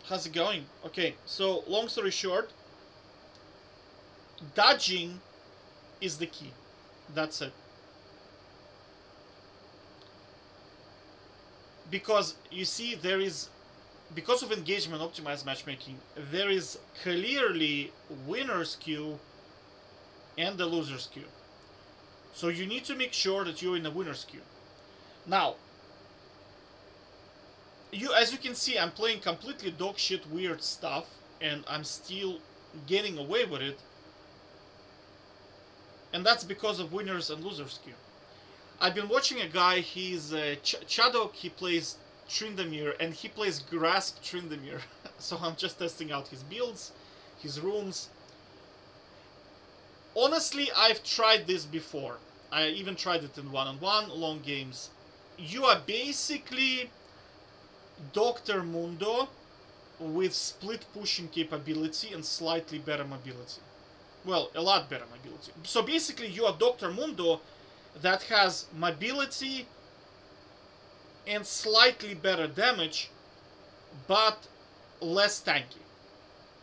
How's it going? Okay, so long story short, dodging is the key. That's it. Because you see, there is, because of engagement optimized matchmaking, there is clearly winner's queue and the loser's queue. So you need to make sure that you're in the winner's queue. Now, as you can see, I'm playing completely dog shit weird stuff, and I'm still getting away with it. And that's because of winners and losers queue. I've been watching a guy, he's chaddouk, he plays trynda, and he plays grasp trynda. So I'm just testing out his builds, his runes. Honestly, I've tried this before. I even tried it in one-on-one, long games. You are basically Dr. Mundo with split pushing capability and slightly better mobility. Well, a lot better mobility. So basically you are Dr. Mundo that has mobility and slightly better damage, but less tanky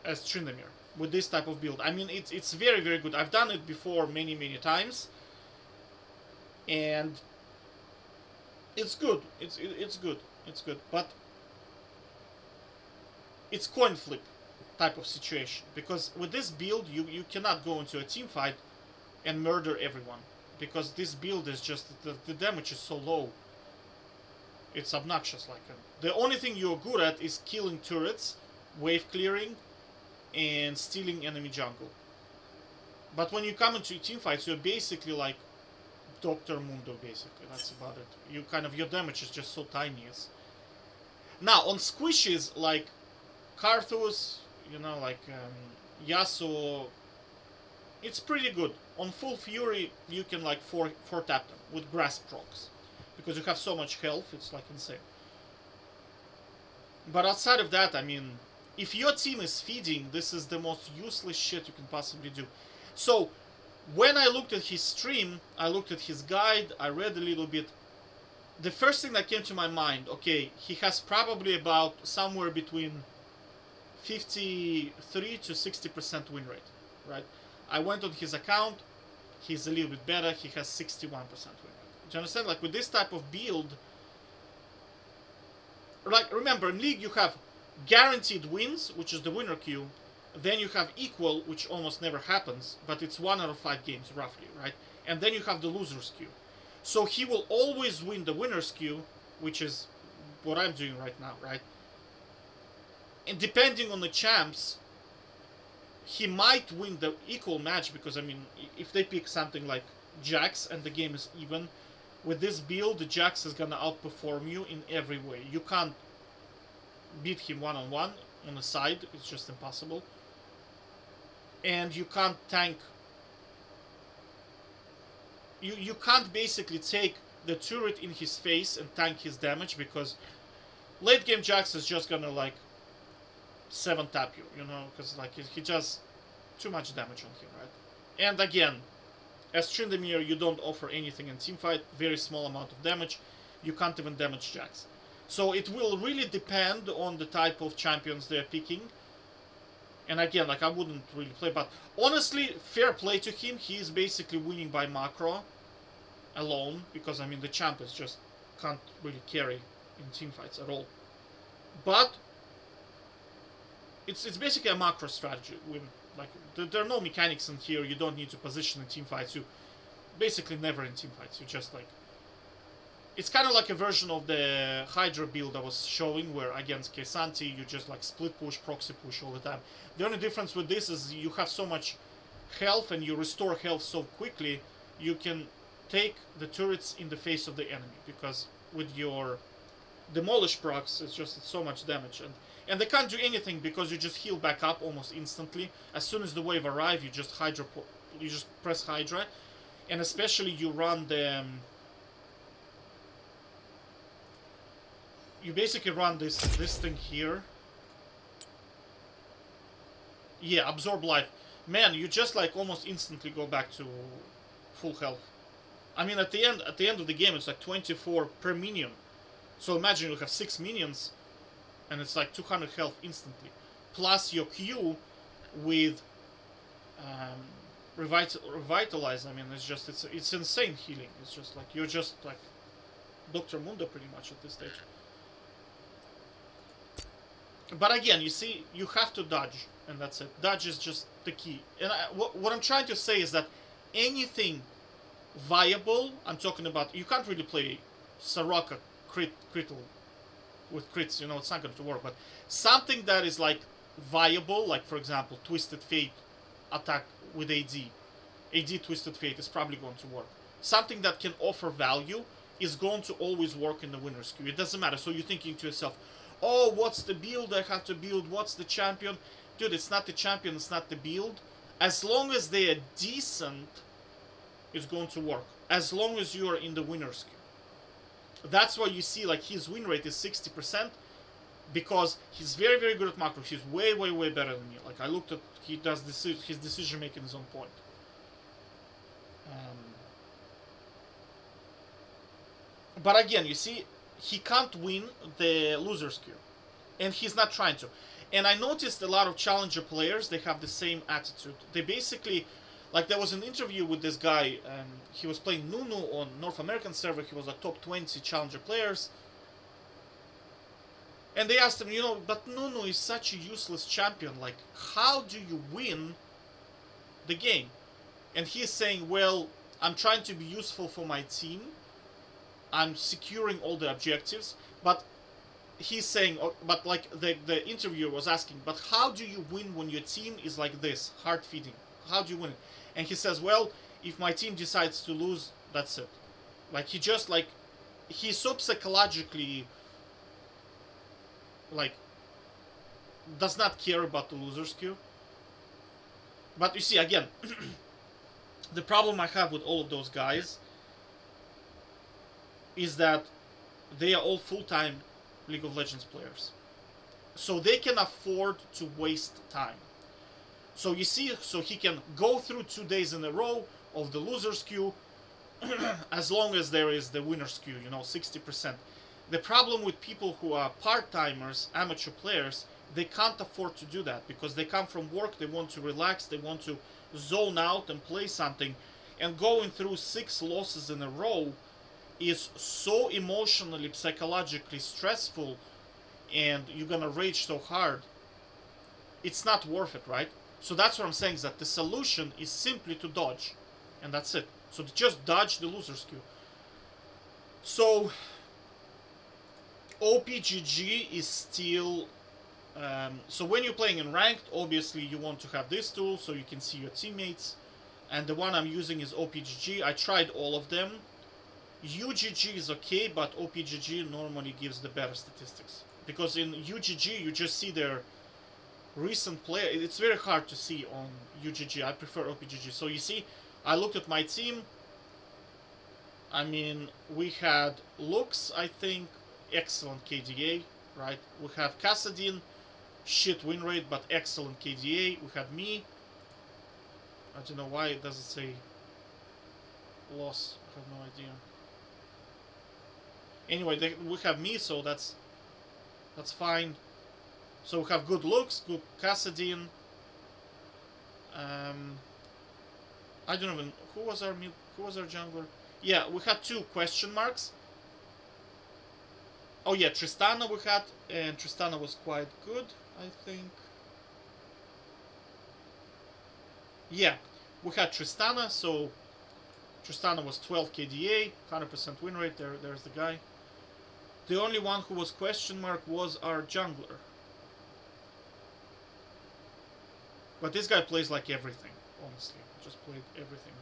as trynda with this type of build. I mean, it's very, very good. I've done it before many, many times, and it's good. It's good. It's good, but it's coin flip type of situation, because with this build you cannot go into a team fight and murder everyone, because this build is just the damage is so low. It's obnoxious. Like the only thing you're good at is killing turrets, wave clearing, and stealing enemy jungle. But when you come into team fights, you're basically like Dr. Mundo. Basically, that's about it. You kind of, your damage is just so tiny. Now on squishes like Karthus, you know, like Yasuo, it's pretty good. On full fury, you can like four tap them with grasp procs, because you have so much health, it's like insane. But outside of that, I mean, if your team is feeding, this is the most useless shit you can possibly do. So, when I looked at his stream, I looked at his guide, I read a little bit. The first thing that came to my mind, okay, he has probably about somewhere between 53 to 60% win rate, right? I went on his account, he's a little bit better, he has 61% win rate. Do you understand? Like with this type of build, like remember in League you have guaranteed wins, which is the winner queue, then you have equal, which almost never happens, but it's 1 out of 5 games roughly, right? And then you have the loser's queue. So he will always win the winner's queue, which is what I'm doing right now, right? And depending on the champs, he might win the equal match, because I mean, if they pick something like Jax and the game is even, with this build, Jax is gonna outperform you in every way. You can't beat him one-on-one on the side, it's just impossible. And you can't tank. You can't basically take the turret in his face and tank his damage, because late game Jax is just gonna like 7 tap you, you know, because like he does too much damage on him, right? And again, as trynda you don't offer anything in teamfight, very small amount of damage, you can't even damage Jax. So it will really depend on the type of champions they're picking. And again, like I wouldn't really play, but honestly, fair play to him, he is basically winning by macro alone, because I mean the champ is just can't really carry in teamfights at all. But it's basically a macro strategy. When like there are no mechanics in here, you don't need to position in teamfights. You basically never in teamfights. You just like, it's kind of like a version of the Hydra build I was showing, where against Kaysanti you just like split push, proxy push all the time. The only difference with this is you have so much health and you restore health so quickly, you can take the turrets in the face of the enemy, because with your demolish procs it's so much damage, and they can't do anything because you just heal back up almost instantly. As soon as the wave arrives, you just press Hydra, and especially you run the you basically run this thing here. Yeah, absorb life. Man, you just like almost instantly go back to full health. I mean, at the end of the game, it's like 24 per minion. So imagine you have 6 minions. and it's like 200 health instantly, plus your Q with revitalize. I mean, it's insane healing. It's just like you're just like Dr. Mundo pretty much at this stage. But again, you see, you have to dodge, and that's it. Dodge is just the key. And what I'm trying to say is that anything viable, I'm talking about, you can't really play Soraka critical with crits, you know, it's not going to work. But something that is like viable, like for example, Twisted Fate attack with AD Twisted Fate is probably going to work. Something that can offer value is going to always work in the winner's queue. It doesn't matter. So you're thinking to yourself, oh, what's the build I have to build? What's the champion? Dude, it's not the champion, it's not the build. As long as they are decent, it's going to work. As long as you are in the winner's queue. That's why you see like his win rate is 60%, because he's very, very good at macros. He's way, way, way better than me. Like I looked at, he does his decision making is on point. But again, you see, he can't win the loser's queue, and he's not trying to. And I noticed a lot of challenger players, they have the same attitude. They basically, like there was an interview with this guy, he was playing Nunu on North American server, he was a top 20 challenger players. And they asked him, you know, but Nunu is such a useless champion, like how do you win the game? And he's saying, well, I'm trying to be useful for my team. I'm securing all the objectives, but he's saying, but like the interviewer was asking, but how do you win when your team is like this, hard feeding? How do you win it? And he says, well, if my team decides to lose, that's it. Like he just like, he's so psychologically, like, does not care about the loser's queue. But you see, again, the problem I have with all of those guys is that they are all full-time League of Legends players. So they can afford to waste time. So you see, so he can go through 2 days in a row of the loser's queue as long as there is the winner's queue, you know, 60%. The problem with people who are part-timers, amateur players, they can't afford to do that because they come from work, they want to relax, they want to zone out and play something. And going through 6 losses in a row is so emotionally, psychologically stressful, and you're gonna rage so hard, it's not worth it, right? So that's what I'm saying, is that the solution is simply to dodge, and that's it. So to just dodge the loser's queue. So OPGG is still so when you're playing in ranked, obviously you want to have this tool so you can see your teammates, and the one I'm using is OPGG. I tried all of them. UGG is okay, but OPGG normally gives the better statistics. Because in UGG, you just see their recent play. It's very hard to see on UGG. I prefer OPGG. So you see, I looked at my team. I mean, we had Lux, I think, excellent KDA, right? We have Kassadin, shit win rate, but excellent KDA. We had me. I don't know why it doesn't say loss. I have no idea. Anyway, we have me, so that's fine. So we have good looks, good Kassadin. I don't even who was our jungler. Yeah, we had 2 question marks. Oh yeah, Tristana we had, and Tristana was quite good, I think. Yeah, we had Tristana, so Tristana was 12 KDA, 100% win rate. There's the guy. The only one who was question mark was our jungler. But this guy plays like everything, honestly. Just played everything.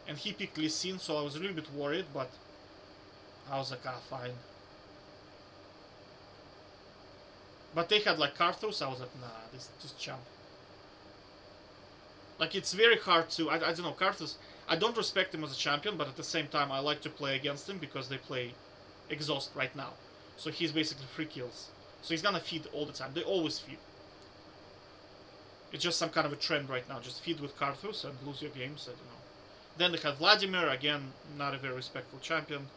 And he picked Lee Sin, so I was a little bit worried, but I was like, ah, fine. But they had like Karthus, I was like, nah, this just jump. Like, it's very hard to, I don't know, Karthus, I don't respect him as a champion, but at the same time I like to play against him because they play exhaust right now. So he's basically free kills. So he's gonna feed all the time. They always feed. It's just some kind of a trend right now. Just feed with Karthus and lose your games, I don't know. Then they have Vladimir, again, not a very respectful champion.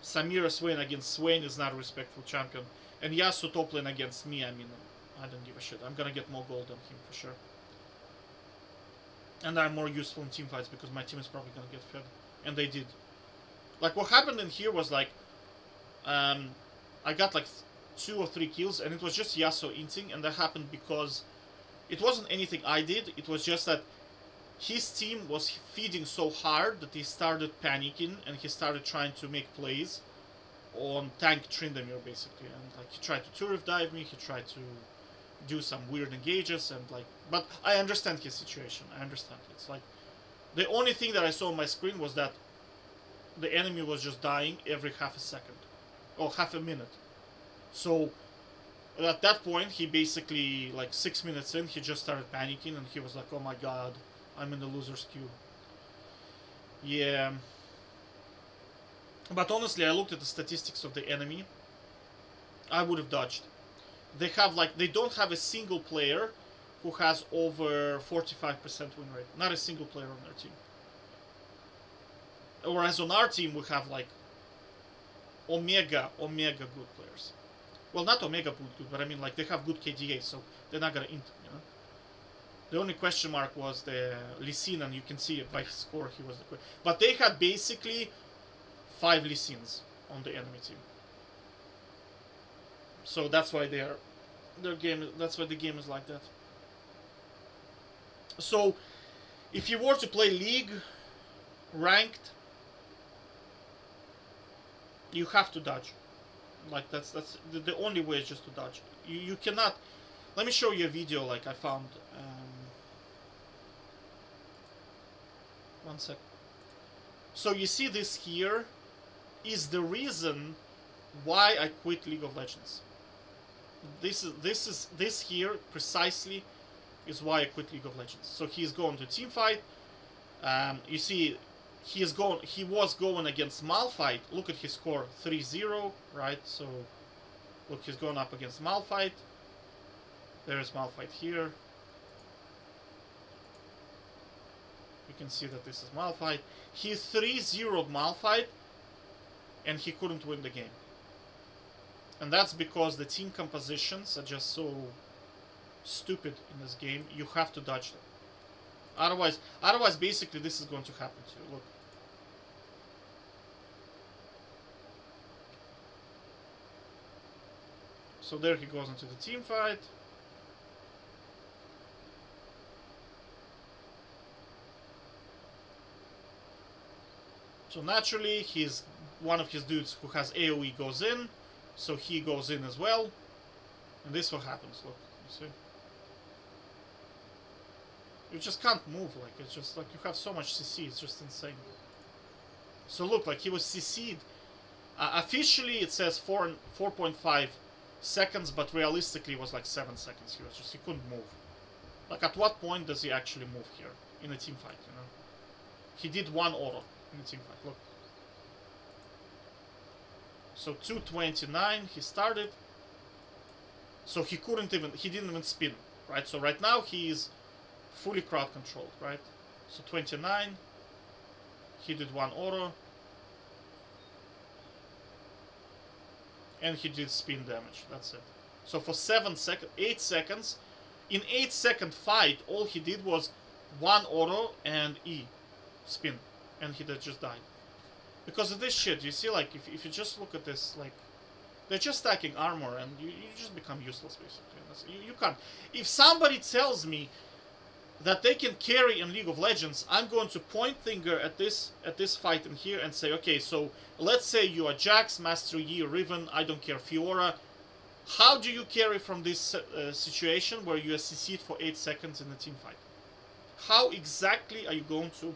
Samira Swain against Swain is not a respectful champion. And Yasuo top lane against me, I mean, I don't give a shit. I'm gonna get more gold than him for sure. And I'm more useful in team fights because my team is probably gonna get fed. And they did. Like, what happened in here was like, I got like 2 or 3 kills, and it was just Yasuo inting, and that happened because it wasn't anything I did. It was just that his team was feeding so hard that he started panicking, and he started trying to make plays on tank trynda basically, and like he tried to turret dive me, he tried to do some weird engages, and like, but I understand his situation. I understand. It's like the only thing that I saw on my screen was that the enemy was just dying every half a second or half a minute. So at that point, he basically, like 6 minutes in, he just started panicking, and he was like, oh my god, I'm in the loser's queue. Yeah. But honestly, I looked at the statistics of the enemy. I would have dodged. They have like, they don't have a single player who has over 45% win rate. Not a single player on their team. Whereas on our team, we have like omega good players. Well, not omega good, but I mean like they have good KDA, so they're not gonna int, you know. The only question mark was the Lee Sin, and you can see it by his score, he was the. But they had basically 5 Lee Sins on the enemy team. So that's why their game. That's why the game is like that. So, if you were to play League, ranked, you have to dodge. Like that's the only way is just to dodge. You cannot. Let me show you a video like I found. One sec. So you see this here is the reason why I quit League of Legends. This here precisely is why I quit League of Legends. So he's going to team fight. You see, he was going against Malphite. Look at his score, 3-0, right? So look, he's going up against Malphite. There's Malphite here. You can see that this is Malphite. He 3-0'd Malphite, and he couldn't win the game. And that's because the team compositions are just so stupid in this game. You have to dodge them. Otherwise, basically, this is going to happen to you. Look. So there he goes into the team fight. So naturally, one of his dudes who has AoE goes in, so he goes in as well. And this what happens, look, you see? You just can't move, like, it's just like you have so much CC, it's just insane. So look, like he was CC'd. Officially it says 4.5 seconds, but realistically it was like 7 seconds. He couldn't move. Like, at what point does he actually move here in a team fight, you know? He did 1 auto in a team fight, look. So 229 he started. So he didn't even spin, right? So right now he is fully crowd controlled, right? So 29, he did 1 auto, and he did spin damage. That's it. So for 8 seconds, in 8-second fight, all he did was 1 auto and E spin, and he just died. Because of this shit, you see, like, if you just look at this, like, they're just stacking armor, and you just become useless, basically. You can't. If somebody tells me that they can carry in League of Legends, I'm going to point finger at this fight in here and say, okay, so let's say you are Jax, Master Yi, Riven, I don't care, Fiora. How do you carry from this situation where you are CC'd for 8 seconds in a team fight? How exactly are you going to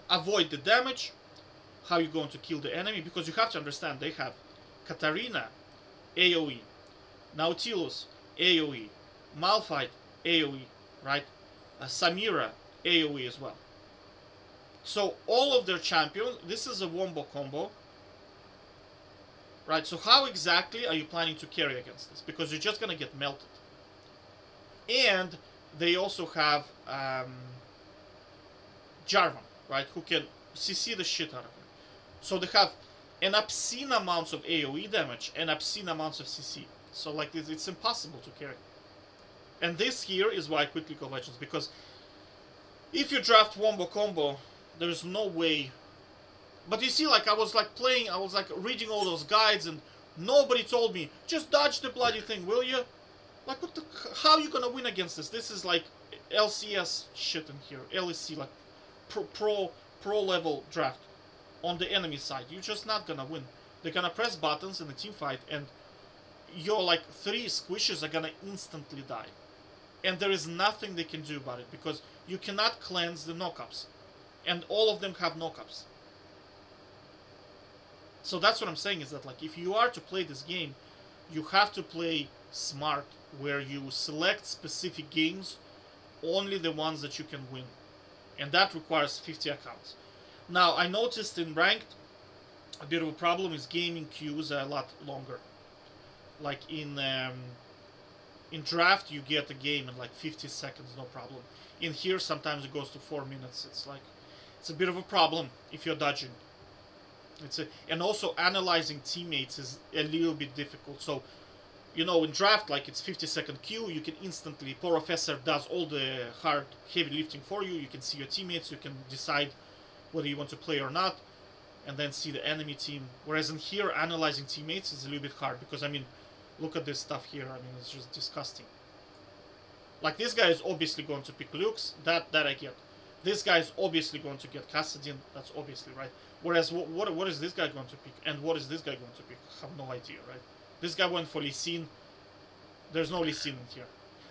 avoid the damage? How are you going to kill the enemy? Because you have to understand, they have Katarina, AoE, Nautilus, AoE, Malphite, AoE, right? Samira, AoE as well. So all of their champions, this is a wombo combo, right? So how exactly are you planning to carry against this? Because you're just gonna get melted. And they also have Jarvan, right? Who can CC the shit out of him. So they have and obscene amounts of AoE damage and obscene amounts of CC. So like it's impossible to carry. And this here is why I quit League of Legends, because if you draft Wombo Combo, there's no way. But you see, like I was like playing, I was like reading all those guides, and nobody told me just dodge the bloody thing, will you? Like what the? How are you gonna win against this? This is like LCS shit in here, LEC, like pro level draft on the enemy side. You're just not gonna win. They're gonna press buttons in a team fight, and your like 3 squishes are gonna instantly die. And there is nothing they can do about it, because you cannot cleanse the knockups. And all of them have knockups. So that's what I'm saying, is that like if you are to play this game, you have to play smart, where you select specific games, only the ones that you can win. And that requires 50 accounts. Now, I noticed in Ranked, a bit of a problem is gaming queues are a lot longer. Like in Draft, you get a game in like 50 seconds, no problem. In here, sometimes it goes to 4 minutes. It's like, it's a bit of a problem if you're dodging. And also analyzing teammates is a little bit difficult. So, you know, in Draft, like it's 50-second queue, you can instantly, Professor does all the hard, heavy lifting for you. You can see your teammates, you can decide whether you want to play or not, and then see the enemy team. Whereas in here, analyzing teammates is a little bit hard, because, I mean, look at this stuff here. I mean, it's just disgusting. Like, this guy is obviously going to pick Lux. That I get. This guy is obviously going to get Kassadin. That's obviously, right? Whereas, what is this guy going to pick? And what is this guy going to pick? I have no idea, right? This guy went for Lee Sin. There's no Lee Sin in here.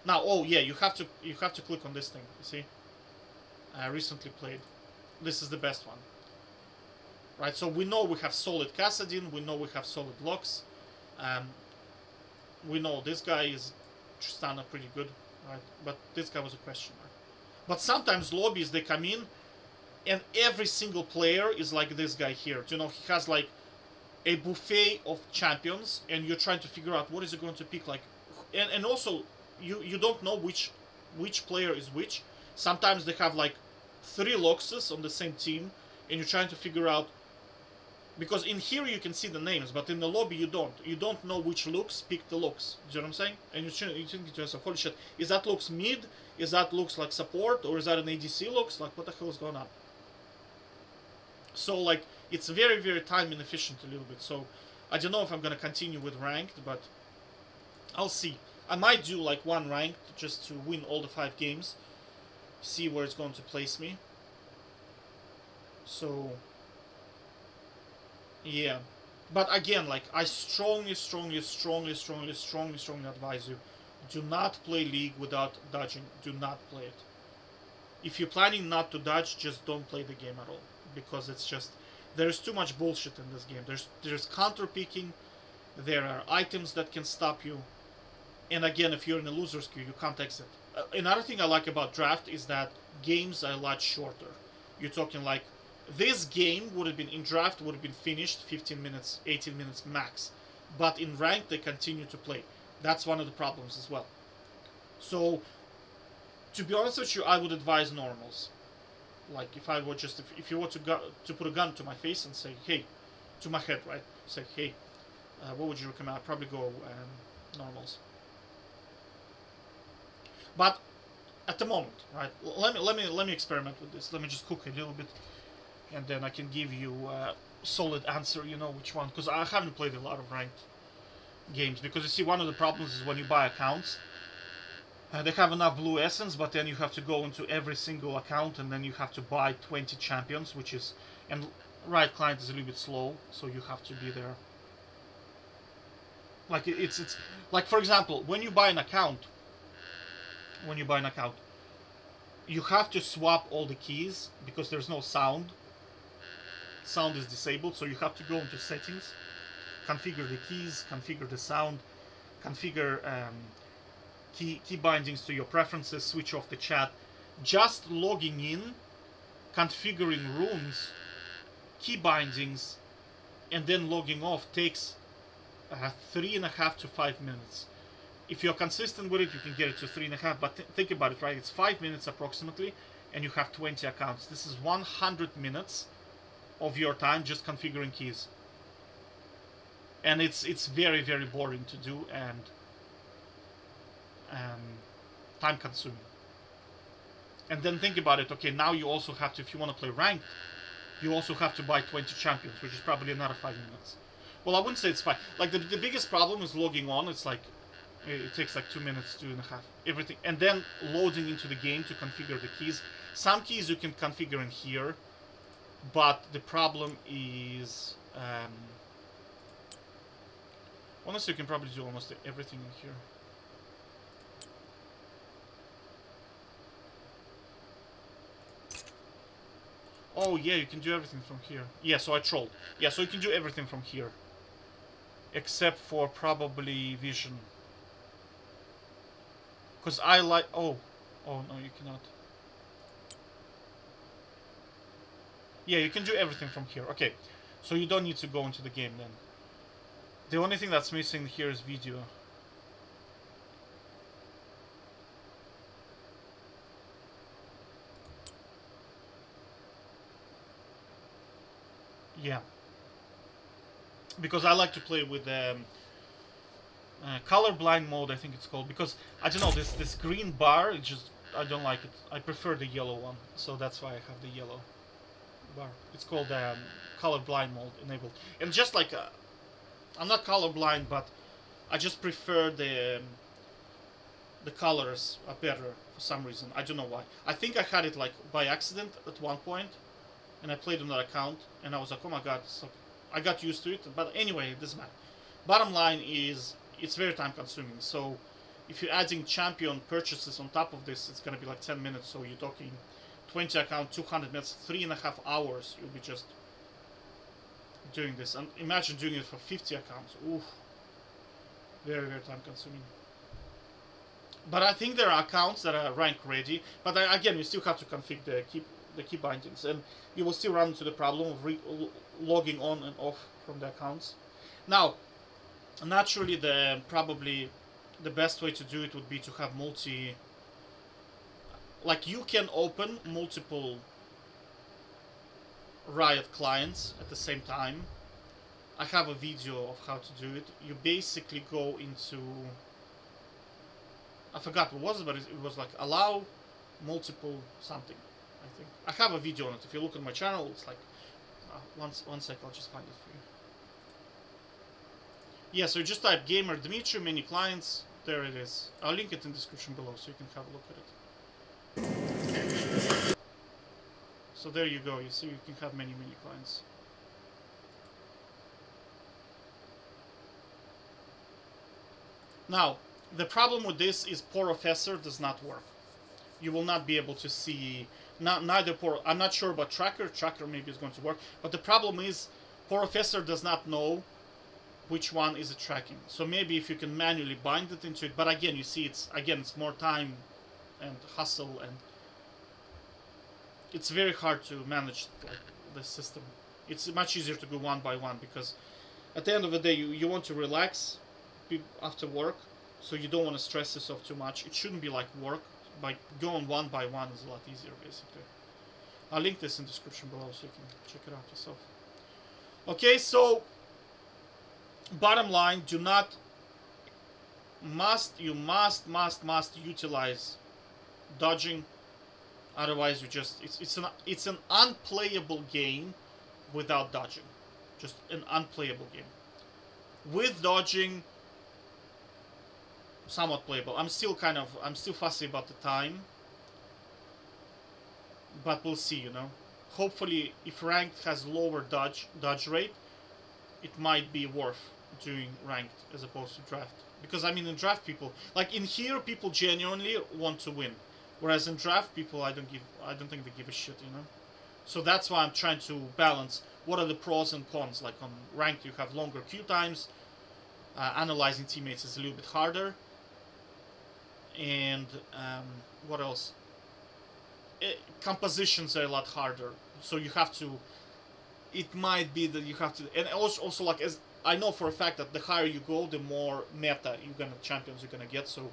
Now, oh yeah, you have to click on this thing. You see? I recently played. This is the best one. Right, so we know we have solid Kassadin. We know we have solid Lux. We know this guy is Tristana pretty good, right? But this guy was a question mark. But sometimes lobbies, they come in, and every single player is like this guy here. You know, he has like a buffet of champions, and you're trying to figure out what is he going to pick. Like, and also you don't know which player is which. Sometimes they have like 3 Luxes on the same team, and you're trying to figure out. Because in here you can see the names, but in the lobby you don't. You don't know which Lux picked the Lux. Do you know what I'm saying? And you think to yourself, holy shit, is that Lux mid? Is that Lux like support? Or is that an ADC Lux? Like, what the hell is going on? So, like, it's very, very time inefficient a little bit. So, I don't know if I'm going to continue with Ranked, but I'll see. I might do, like, 1 Ranked just to win all the 5 games. See where it's going to place me. So, yeah. But again, like, I strongly advise you, do not play League without dodging. Do not play it. If you're planning not to dodge, just don't play the game at all. Because it's just, there's too much bullshit in this game. There's counter picking, there are items that can stop you, and again, if you're in a loser's queue, you can't exit. Another thing I like about Draft is that games are a lot shorter. You're talking like, this game would have been, in Draft, would have been finished 15 minutes, 18 minutes max. But in Ranked, they continue to play. That's one of the problems as well. So, to be honest with you, I would advise normals. Like, if I were just, if you were to put a gun to my face and say, hey, to my head, right? Say, hey, what would you recommend? I'd probably go normals. But at the moment, right? Let me experiment with this. Let me just cook a little bit, and then I can give you a solid answer. You know which one? Because I haven't played a lot of ranked games. Because you see, one of the problems is when you buy accounts. They have enough blue essence, but then you have to go into every single account, and then you have to buy 20 champions, which is, and right client is a little bit slow, so you have to be there. Like it's like, for example, when you buy an account, you have to swap all the keys because there's no sound. Sound is disabled, so you have to go into settings, configure the keys, configure the sound, configure key bindings to your preferences, switch off the chat. Just logging in, configuring rooms, key bindings, and then logging off takes 3.5 to 5 minutes. If you're consistent with it, you can get it to 3.5, but think about it, right? It's 5 minutes approximately, and you have 20 accounts. This is 100 minutes of your time just configuring keys. and it's very, very boring to do, and time consuming. And then think about it, okay, now you also have to, if you want to play ranked, you also have to buy 20 champions, which is probably another 5 minutes. Well, I wouldn't say it's 5. Like, the biggest problem is logging on. It's like, it takes like 2 minutes, 2.5, everything. And then loading into the game to configure the keys. Some keys you can configure in here, but the problem is, honestly, you can probably do almost everything in here. Oh yeah, you can do everything from here. Yeah, so I trolled. Yeah, so you can do everything from here. Except for probably vision. Because I like... Oh. Oh, no, you cannot. Yeah, you can do everything from here. Okay. So you don't need to go into the game then. The only thing that's missing here is video. Yeah. Because I like to play with colorblind mode, I think it's called. Because, I don't know, this green bar, it just... I don't like it. I prefer the yellow one. So that's why I have the yellow bar. It's called colorblind mode enabled. And just like... I'm not colorblind, but I just prefer the colors are better for some reason. I don't know why. I think I had it like by accident at one point, and I played on that account, and I was like, oh my god, so I got used to it. But anyway, it doesn't matter. Bottom line is, it's very time consuming. So if you're adding champion purchases on top of this, it's gonna be like 10 minutes. So you're talking 20 account, 200 minutes, 3.5 hours. You'll be just doing this. And imagine doing it for 50 accounts. Oof. Very, very time consuming. But I think there are accounts that are rank ready. But again, you still have to configure the key bindings, and you will still run into the problem of logging on and off from the accounts. Now, naturally, probably the best way to do it would be to have like, you can open multiple Riot clients at the same time. I have a video of how to do it. You basically go into... I forgot what was it, but it was like allow multiple something, I think. I have a video on it. If you look at my channel, it's like... one sec, I'll just find it for you. Yeah, so you just type Gamer Dmitry, many clients. There it is. I'll link it in the description below so you can have a look at it. So there you go. You see, you can have many clients. Now, the problem with this is Professor does not work. You will not be able to see... Neither I'm not sure about Tracker. Tracker maybe is going to work. But the problem is Professor does not know which one is it tracking. So maybe if you can manually bind it into it. But again, you see, it's more time and hustle, and it's very hard to manage the system. It's much easier to go one by one, because at the end of the day, you want to relax after work, so you don't want to stress yourself too much. It shouldn't be like work. By going one by one is a lot easier, basically. I'll link this in the description below so you can check it out yourself. Okay, so bottom line, you must utilize dodging. Otherwise, it's an unplayable game without dodging. Just an unplayable game. With dodging, somewhat playable. I'm still fussy about the time, but we'll see, you know. Hopefully, if ranked has lower dodge rate, it might be worth doing ranked as opposed to draft. Because I mean, in draft, people like in here, people genuinely want to win, whereas in draft, people I don't think they give a shit, you know. So that's why I'm trying to balance what are the pros and cons. Like on ranked, you have longer queue times. Analyzing teammates is a little bit harder. And what else? Compositions are a lot harder. So you have to... It might be that you have to... And also like, as I know for a fact that the higher you go, the more meta champions you're gonna get. So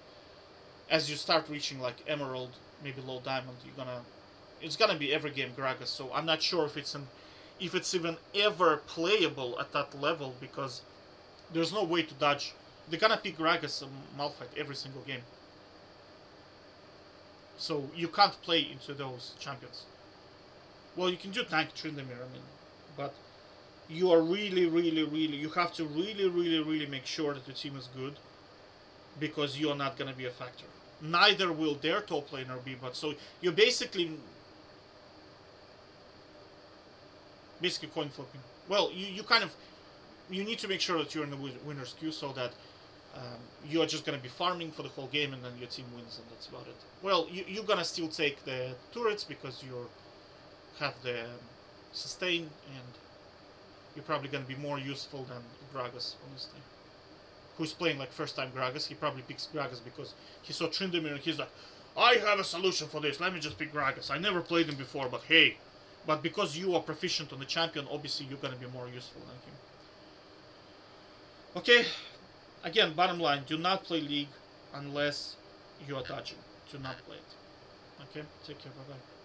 as you start reaching like Emerald, maybe low Diamond, it's gonna be every game Gragas. So I'm not sure if it's even ever playable at that level, because There's no way to dodge. They're gonna pick Gragas and Malphite every single game. So you can't play into those champions. Well, you can do tank Tryndamere, I mean, but you are really, you have to really make sure that your team is good, because you're not gonna be a factor. Neither will their top laner be, but so you're basically coin flipping. Well, you kind of, you need to make sure that you're in the winner's queue, so that you're just gonna be farming for the whole game, and then your team wins, and that's about it. Well, you're gonna still take the turrets because you have the sustain, and you're probably gonna be more useful than Gragas, honestly. Who's playing like first time Gragas? He probably picks Gragas because he saw Tryndamere and he's like, I have a solution for this. Let me just pick Gragas. I never played him before, but hey. But because you are proficient on the champion, obviously you're gonna be more useful than him. Okay. Again, bottom line, do not play League unless you are dodging. Do not play it. Okay? Take care. Bye-bye.